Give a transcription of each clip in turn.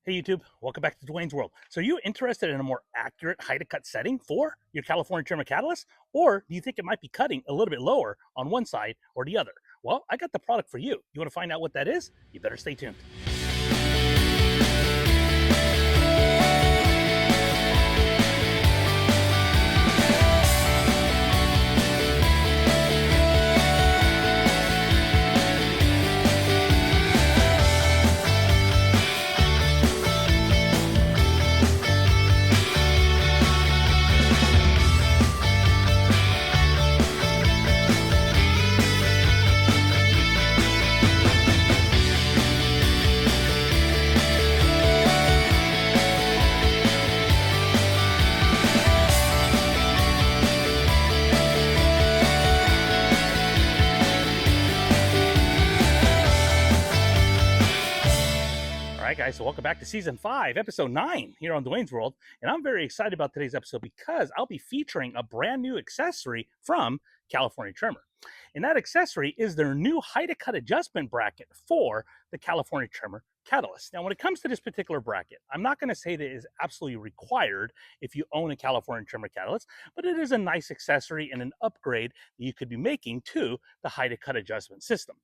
Hey YouTube, welcome back to Dwayne's World. So are you interested in a more accurate height to cut setting for your California trimmer catalyst? Or do you think it might be cutting a little bit lower on one side or the other? Well, I got the product for you. You want to find out what that is? You better stay tuned. All right, guys, so welcome back to Season 5, Episode 9 here on Dwayne's World. And I'm very excited about today's episode because I'll be featuring a brand new accessory from California Trimmer. And that accessory is their new height to cut adjustment bracket for the California Trimmer catalyst. Now, when it comes to this particular bracket, I'm not going to say that it is absolutely required if you own a California Trimmer catalyst, but it is a nice accessory and an upgrade that you could be making to the height to cut adjustment system.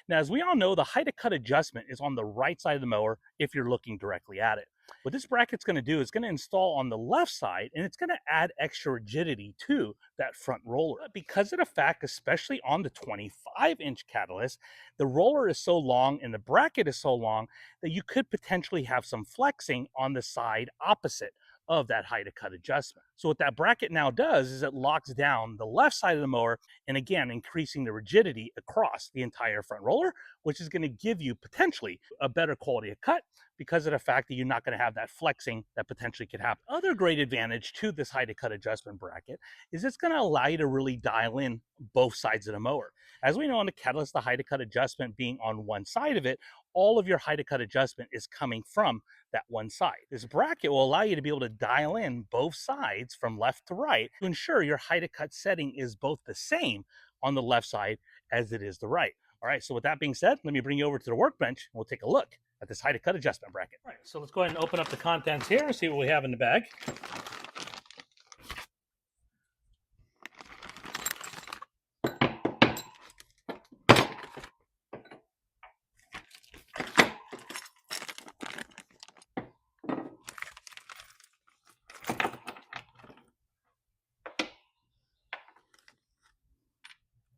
Now, as we all know, the height to cut adjustment is on the right side of the mower if you're looking directly at it. What this bracket's going to do is going to install on the left side, and it's going to add extra rigidity to that front roller. But because of the fact, especially on the 25-inch catalyst, the roller is so long and the bracket is so long that you could potentially have some flexing on the side opposite of that height to cut adjustment. So what that bracket now does is it locks down the left side of the mower, and again, increasing the rigidity across the entire front roller, which is going to give you potentially a better quality of cut because of the fact that you're not going to have that flexing that potentially could happen. Other great advantage to this height to cut adjustment bracket is it's going to allow you to really dial in both sides of the mower. As we know on the catalyst, the height to cut adjustment being on one side of it, all of your height to cut adjustment is coming from that one side. This bracket will allow you to be able to dial in both sides from left to right to ensure your height to cut setting is both the same on the left side as it is the right. All right, so with that being said, let me bring you over to the workbench and we'll take a look at this height to cut adjustment bracket. All right, so let's go ahead and open up the contents here and see what we have in the bag.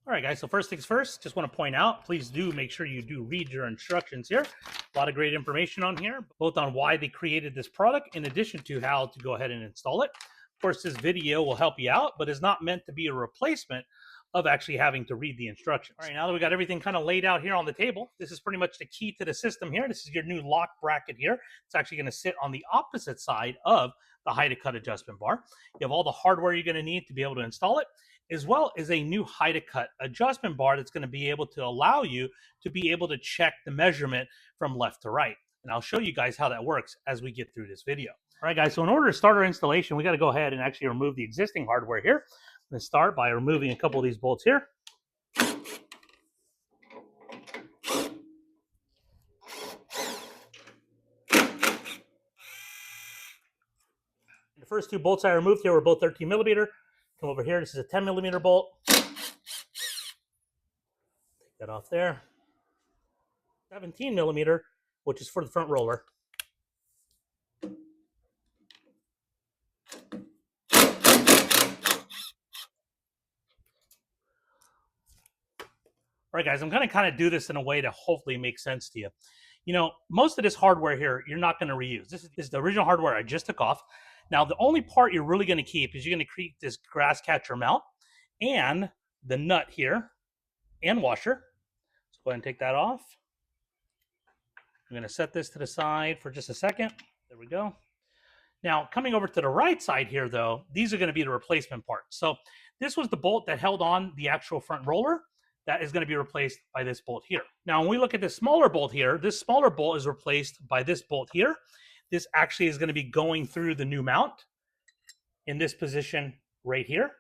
All right, guys, so first things first, just want to point out, please do make sure you do read your instructions here. A lot of great information on here, both on why they created this product, in addition to how to go ahead and install it. Of course, this video will help you out, but is not meant to be a replacement of actually having to read the instructions. All right, now that we got everything kind of laid out here on the table, this is pretty much the key to the system here. This is your new lock bracket here. It's actually going to sit on the opposite side of the height to cut adjustment bar. You have all the hardware you're going to need to be able to install it, as well as a new height to cut adjustment bar that's going to be able to allow you to be able to check the measurement from left to right. And I'll show you guys how that works as we get through this video. All right, guys, so in order to start our installation, we got to go ahead and actually remove the existing hardware here. I'm going to start by removing a couple of these bolts here. The first two bolts I removed here were both 13 millimeter. Come over here, this is a 10 millimeter bolt. Take that off there. 17 millimeter, which is for the front roller. All right, guys, I'm going to kind of do this in a way to hopefully make sense to you. You know, most of this hardware here, you're not going to reuse. This is the original hardware I just took off. Now, the only part you're really going to keep is you're going to keep this grass catcher mount and the nut here and washer. Let's go ahead and take that off. I'm going to set this to the side for just a second. There we go. Now, coming over to the right side here, though, these are going to be the replacement parts. So this was the bolt that held on the actual front roller. That is going to be replaced by this bolt here. Now, when we look at this smaller bolt here, this smaller bolt is replaced by this bolt here. This actually is going to be going through the new mount in this position right here.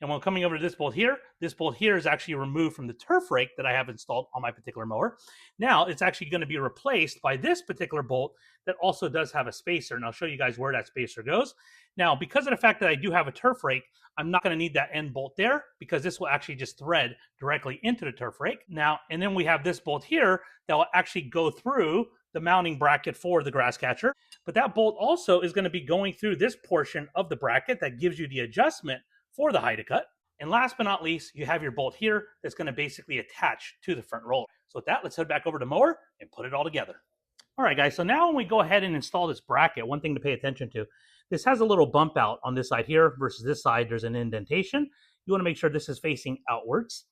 And when coming over to this bolt here is actually removed from the turf rake that I have installed on my particular mower. Now it's actually going to be replaced by this particular bolt that also does have a spacer, and I'll show you guys where that spacer goes. Now, because of the fact that I do have a turf rake, I'm not going to need that end bolt there because this will actually just thread directly into the turf rake. Now, and then we have this bolt here that will actually go through the mounting bracket for the grass catcher. But that bolt also is going to be going through this portion of the bracket that gives you the adjustment for the height of cut. And last but not least, you have your bolt here that's going to basically attach to the front roller. So with that, let's head back over to mower and put it all together. All right, guys, so now when we go ahead and install this bracket, one thing to pay attention to, this has a little bump out on this side here versus this side. There's an indentation. You want to make sure this is facing outwards.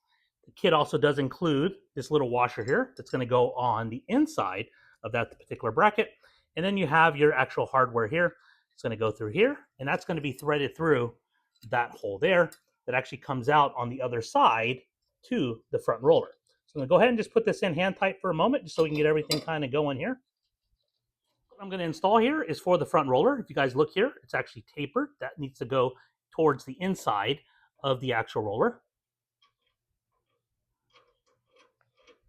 The kit also does include this little washer here that's going to go on the inside of that particular bracket. And then you have your actual hardware here. It's going to go through here, and that's going to be threaded through that hole there that actually comes out on the other side to the front roller. So I'm going to go ahead and just put this in hand tight for a moment just so we can get everything kind of going here. What I'm going to install here is for the front roller. If you guys look here, it's actually tapered. That needs to go towards the inside of the actual roller.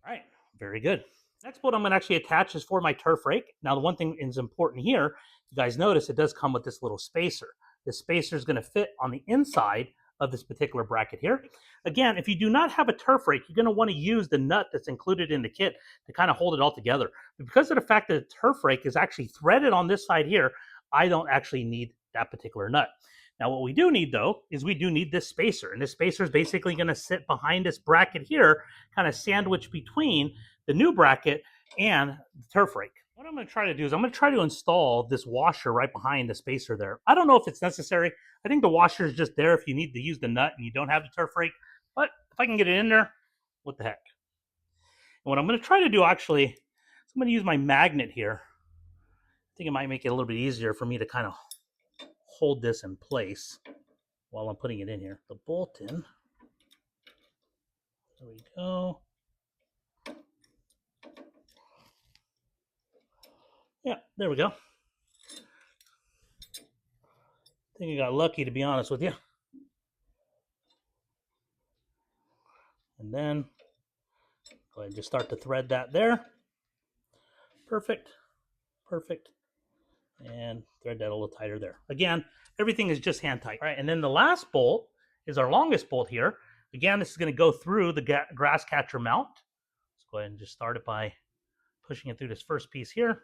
All right, very good. Next bolt I'm going to actually attach is for my turf rake. Now, the one thing is important here, you guys notice it does come with this little spacer. The spacer is going to fit on the inside of this particular bracket here. Again, if you do not have a turf rake, you're going to want to use the nut that's included in the kit to kind of hold it all together. But because of the fact that the turf rake is actually threaded on this side here, I don't actually need that particular nut. Now, what we do need, though, is we do need this spacer. And this spacer is basically going to sit behind this bracket here, kind of sandwiched between the new bracket and the turf rake. What I'm going to try to do is I'm going to try to install this washer right behind the spacer there. I don't know if it's necessary. I think the washer is just there if you need to use the nut and you don't have the turf rake. But if I can get it in there, what the heck. And what I'm going to try to do actually is I'm going to use my magnet here. I think it might make it a little bit easier for me to kind of hold this in place while I'm putting it in here. The bolt in. There we go. Yeah, there we go. I think I got lucky, to be honest with you. And then go ahead and just start to thread that there. Perfect. Perfect. And thread that a little tighter there. Again, everything is just hand tight. All right, and then the last bolt is our longest bolt here. Again, this is going to go through the grass catcher mount. Let's go ahead and just start it by pushing it through this first piece here.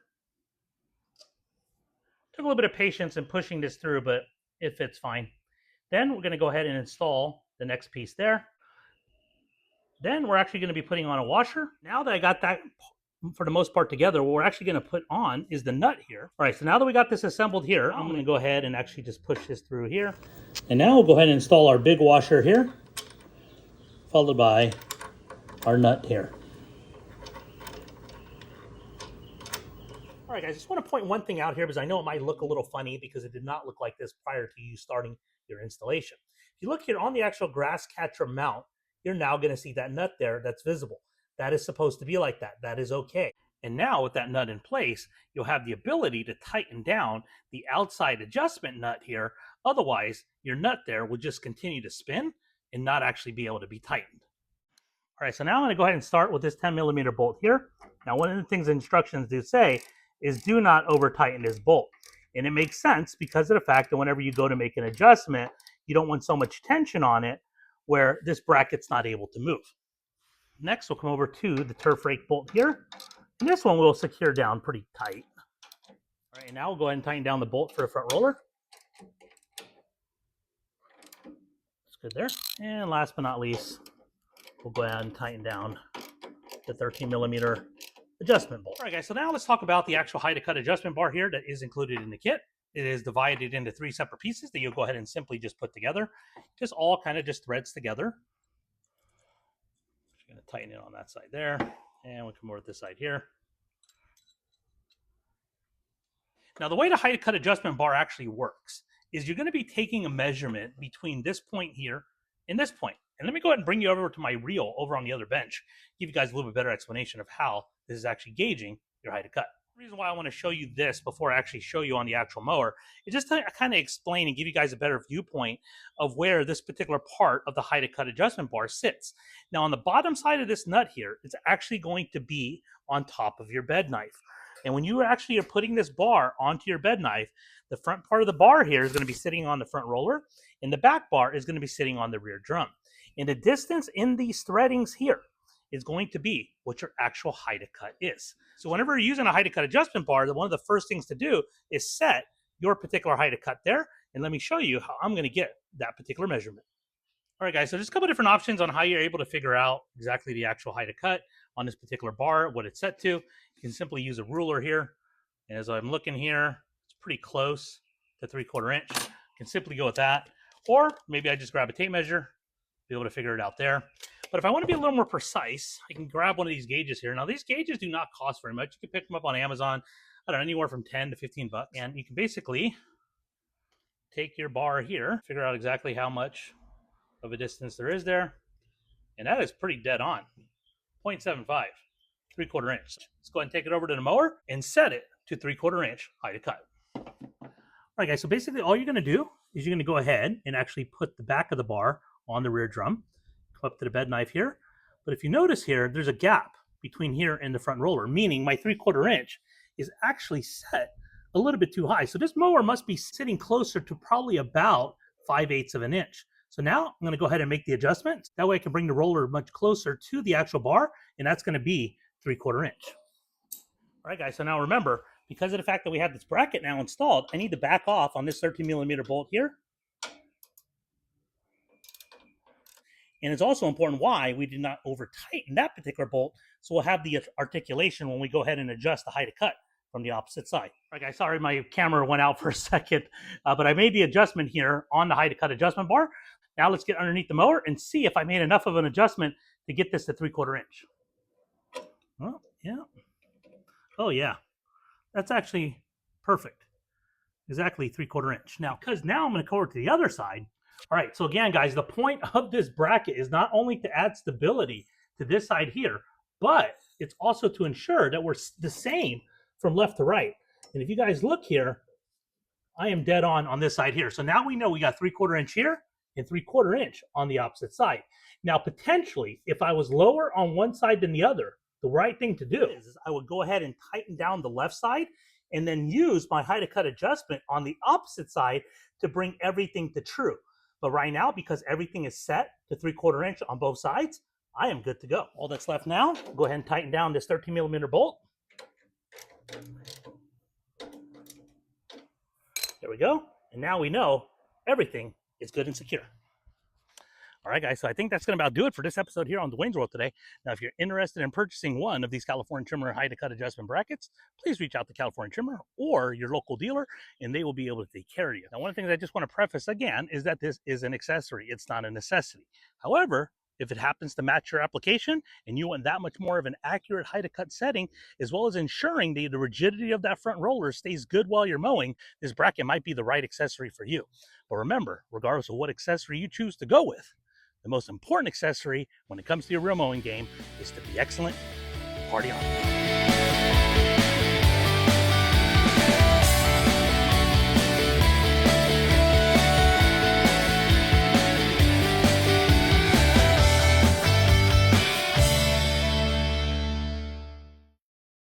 Took a little bit of patience in pushing this through, but it fits fine. Then we're going to go ahead and install the next piece there. Then we're actually going to be putting on a washer. Now that I got that for the most part together, what we're actually going to put on is the nut here. All right, so now that we got this assembled here, I'm going to go ahead and actually just push this through here. And now we'll go ahead and install our big washer here, followed by our nut here. All right, guys, I just want to point one thing out here because I know it might look a little funny because it did not look like this prior to you starting your installation. If you look here on the actual grass catcher mount, you're now going to see that nut there that's visible. That is supposed to be like that. That is okay. And now with that nut in place, you'll have the ability to tighten down the outside adjustment nut here. Otherwise, your nut there will just continue to spin and not actually be able to be tightened. All right, so now I'm going to go ahead and start with this 10 millimeter bolt here. Now, one of the things the instructions do say is do not over tighten this bolt. And it makes sense because of the fact that whenever you go to make an adjustment, you don't want so much tension on it where this bracket's not able to move. Next, we'll come over to the turf rake bolt here. And this one we'll secure down pretty tight. All right, now we'll go ahead and tighten down the bolt for the front roller. That's good there. And last but not least, we'll go ahead and tighten down the 13 millimeter adjustment bolt. All right, guys, so now let's talk about the actual height of cut adjustment bar here that is included in the kit. It is divided into 3 separate pieces that you'll go ahead and simply just put together. Just all kind of just threads together. Just going to tighten it on that side there. And we'll come over to this side here. Now, the way the height of cut adjustment bar actually works is you're going to be taking a measurement between this point here and this point. And let me go ahead and bring you over to my reel over on the other bench, give you guys a little bit better explanation of how this is actually gauging your height of cut. The reason why I want to show you this before I actually show you on the actual mower is just to kind of explain and give you guys a better viewpoint of where this particular part of the hide to cut adjustment bar sits. Now on the bottom side of this nut here, it's actually going to be on top of your bed knife. And when you actually are putting this bar onto your bed knife, the front part of the bar here is going to be sitting on the front roller, and the back bar is going to be sitting on the rear drum. And the distance in these threadings here is going to be what your actual hide to cut is. So whenever you're using a hide to cut adjustment bar, one of the first things to do is set your particular hide to cut there. And let me show you how I'm going to get that particular measurement. All right, guys, so just a couple different options on how you're able to figure out exactly the actual hide to cut on this particular bar, what it's set to. You can simply use a ruler here. And as I'm looking here, it's pretty close to 3/4 inch. You can simply go with that. Or maybe I just grab a tape measure, be able to figure it out there. But if I want to be a little more precise, I can grab one of these gauges here. Now, these gauges do not cost very much. You can pick them up on Amazon, I don't know, anywhere from 10 to 15 bucks. And you can basically take your bar here, figure out exactly how much of a distance there is there. And that is pretty dead on. 0.75, 3/4 inch. Let's go ahead and take it over to the mower and set it to 3/4 inch hide to cut. All right, guys, so basically all you're going to do is you're going to go ahead and actually put the back of the bar on the rear drum. Come up to the bed knife here. But if you notice here, there's a gap between here and the front roller, meaning my 3/4 inch is actually set a little bit too high. So this mower must be sitting closer to probably about 5/8 of an inch. So now I'm going to go ahead and make the adjustment. That way I can bring the roller much closer to the actual bar, and that's going to be 3/4 inch. All right, guys, so now remember, because of the fact that we have this bracket now installed, I need to back off on this 13mm bolt here. And it's also important why we did not over tighten that particular bolt, so we'll have the articulation when we go ahead and adjust the hide to cut from the opposite side. All right, guys, sorry my camera went out for a second, but I made the adjustment here on the hide to cut adjustment bar. Now let's get underneath the mower and see if I made enough of an adjustment to get this to 3/4 inch. Oh, yeah. Oh, yeah. That's actually perfect. Exactly 3/4 inch. Now, because now I'm going to go over to the other side. All right, so again, guys, the point of this bracket is not only to add stability to this side here, but it's also to ensure that we're the same from left to right. And if you guys look here, I am dead on this side here. So now we know we got 3/4 inch here and 3/4 inch on the opposite side. Now, potentially, if I was lower on one side than the other, the right thing to do is I would go ahead and tighten down the left side and then use my hide to cut adjustment on the opposite side to bring everything to true. But right now, because everything is set to 3/4 inch on both sides, I am good to go. All that's left now, go ahead and tighten down this 13mm bolt. There we go. And now we know everything is good and secure. All right, guys, so I think that's going to about do it for this episode here on Dwayne's World today. Now, if you're interested in purchasing one of these California Trimmer hide to cut adjustment brackets, please reach out to California Trimmer or your local dealer, and they will be able to take care of you. Now, one of the things I just want to preface again is that this is an accessory. It's not a necessity. However, if it happens to match your application and you want that much more of an accurate hide to cut setting, as well as ensuring the rigidity of that front roller stays good while you're mowing, this bracket might be the right accessory for you. But remember, regardless of what accessory you choose to go with, the most important accessory when it comes to your real mowing game is to be excellent. Party on.